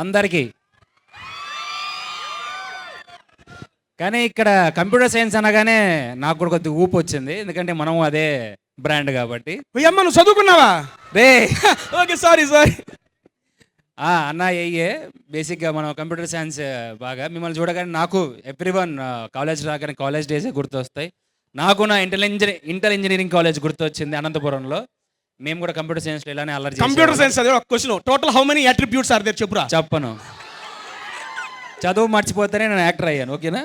అందరికీ. కానీ ఇక్కడ కంప్యూటర్ సైన్స్ అనగానే నాకు కూడా కొద్దిగా ఊపు వచ్చింది, ఎందుకంటే మనం అదే బ్రాండ్ కాబట్టి. అమ్మ నువ్వు చదువుకున్నావా రే? Okay sorry. అన్న ఏయే బేసిక్గా మనం కంప్యూటర్ సైన్స్ బాగా మిమ్మల్ని చూడగానే నాకు ఎవ్రీవన్ కాలేజ్ రాగానే కాలేజ్ డేసే గుర్తొస్తాయి. నాకు నా ఇంటెల్ ఇంజనీరింగ్ కాలేజ్ గుర్తొచ్చింది అనంతపురంలో. మేము కూడా కంప్యూటర్ సైన్స్లో ఇలానే అల్లరి. కంప్యూటర్ సైన్స్ అదే ఒక question, total how many attributes are there చెప్పురా. చెప్పను, చదువు మర్చిపోతేనే నేను యాక్టర్ అయ్యాను. ఓకేనా?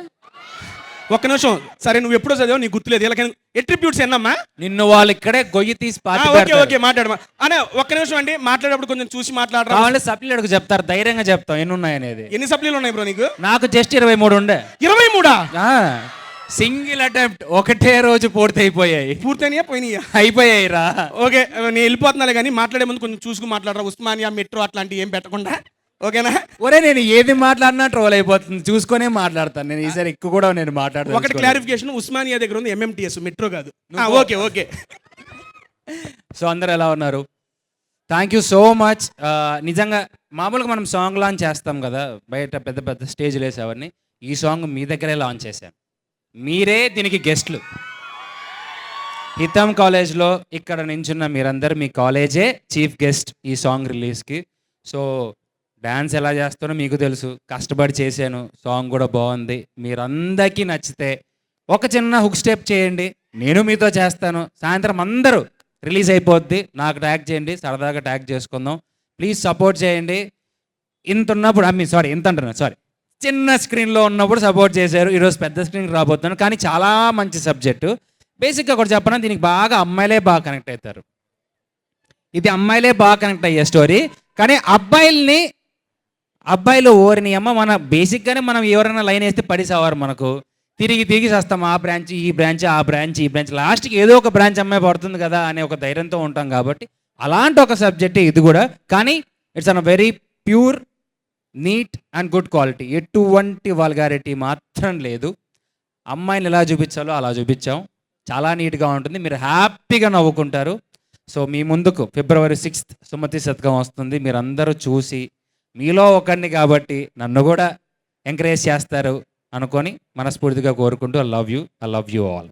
ఒక్క నిమిషం. సరే నువ్వు ఎప్పుడో చదివావు నీకు గుర్తులేదు, ఇలా అట్రిబ్యూట్స్ ఎన్నమ్మా? నిన్ను వాళ్ళు ఇక్కడే గొయ్యి తీసి ఓకే మాట్లాడమా అనే. ఒక్క నిమిషం అండి, మాట్లాడేటప్పుడు కొంచెం చూసి మాట్లాడరా. వాళ్ళు సప్లీలకు చెప్తారు, ధైర్యంగా చెప్తాం ఎన్ని ఉన్నాయనేది. ఎన్ని సప్లీలు ఉన్నాయి బ్రో నీకు? నాకు జస్ట్ 23 ఉండే. 23? సింగిల్ అటెంప్ట్, ఒకటే రోజు పూర్తి అయిపోయాయి. పూర్తయినాయా పోయినాయా? అయిపోయాయి రా. ఓకే నేను వెళ్ళిపోతున్నాను, కానీ మాట్లాడే ముందు కొంచెం చూసుకుని మాట్లాడరా. ఉస్మానియా మెట్రో అట్లాంటివి ఏం పెట్టకుండా, ఓకేనా? ఒరే నేను ఏది మాట్లాడినా ట్రోల్ అయిపోతుంది, చూసుకునే మాట్లాడతాను నేను. ఈసారి ఎక్కువ కూడా నేను మాట్లాడతాను. ఒకటి క్లారిఫికేషన్, ఉస్మానియా దగ్గర ఉంది MMTS, మెట్రో కాదు. ఓకే. సో అందరు ఎలా ఉన్నారు? Thank you so much. నిజంగా మామూలుగా మనం సాంగ్ లాంచ్ చేస్తాం కదా బయట, పెద్ద పెద్ద స్టేజ్లు వేసేవన్నీ. ఈ సాంగ్ మీ దగ్గరే లాంచ్ చేశాను, మీరే దీనికి గెస్ట్లు. హితం కాలేజ్లో ఇక్కడ నించున్న మీరందరూ, మీ కాలేజే చీఫ్ గెస్ట్ ఈ సాంగ్ రిలీజ్కి. సో డ్యాన్స్ ఎలా చేస్తానో మీకు తెలుసు, కష్టపడి చేశాను, సాంగ్ కూడా బాగుంది. మీరందరికీ నచ్చితే ఒక చిన్న హుక్ స్టెప్ చేయండి, నేను మీతో చేస్తాను. సాయంత్రం అందరూ రిలీజ్ అయిపోద్ది, నాకు ట్యాగ్ చేయండి, సరదాగా ట్యాగ్ చేసుకుందాం. ప్లీజ్ సపోర్ట్ చేయండి. ఇంత ఉన్నప్పుడు ఇంత అంటున్నాను, చిన్న స్క్రీన్లో ఉన్నప్పుడు సపోర్ట్ చేశారు, ఈరోజు పెద్ద స్క్రీన్కి రాబోతున్నాను. కానీ చాలా మంచి సబ్జెక్టు. బేసిక్గా ఒకటి చెప్పనా, దీనికి బాగా అమ్మాయిలే బాగా కనెక్ట్ అవుతారు. ఇది అమ్మాయిలే బాగా కనెక్ట్ అయ్యే స్టోరీ. కానీ అబ్బాయిలు ఓరిని అమ్మ, మన బేసిక్గానే మనం ఎవరైనా లైన్ వేస్తే పడిసేవారు, మనకు తిరిగి చేస్తాం. ఆ బ్రాంచ్ ఈ బ్రాంచ్, ఆ బ్రాంచ్ ఈ బ్రాంచ్, లాస్ట్కి ఏదో ఒక బ్రాంచ్ అమ్మాయి పడుతుంది కదా అనే ఒక ధైర్యంతో ఉంటాం. కాబట్టి అలాంటి ఒక సబ్జెక్టే ఇది కూడా. కానీ it's an very pure, neat and good quality. ఎటువంటి వల్గారిటీ మాత్రం లేదు. అమ్మాయిని ఎలా చూపించాలో అలా చూపించాం. చాలా నీట్గా ఉంటుంది, మీరు హ్యాపీగా నవ్వుకుంటారు. సో మీ ముందుకు February 6th సుమతి శతకం వస్తుంది. మీరందరూ చూసి మీలో ఒకరిని కాబట్టి నన్ను కూడా ఎంకరేజ్ చేస్తారు అనుకొని మనస్ఫూర్తిగా కోరుకుంటూ ఐ లవ్ యూ ఆల్.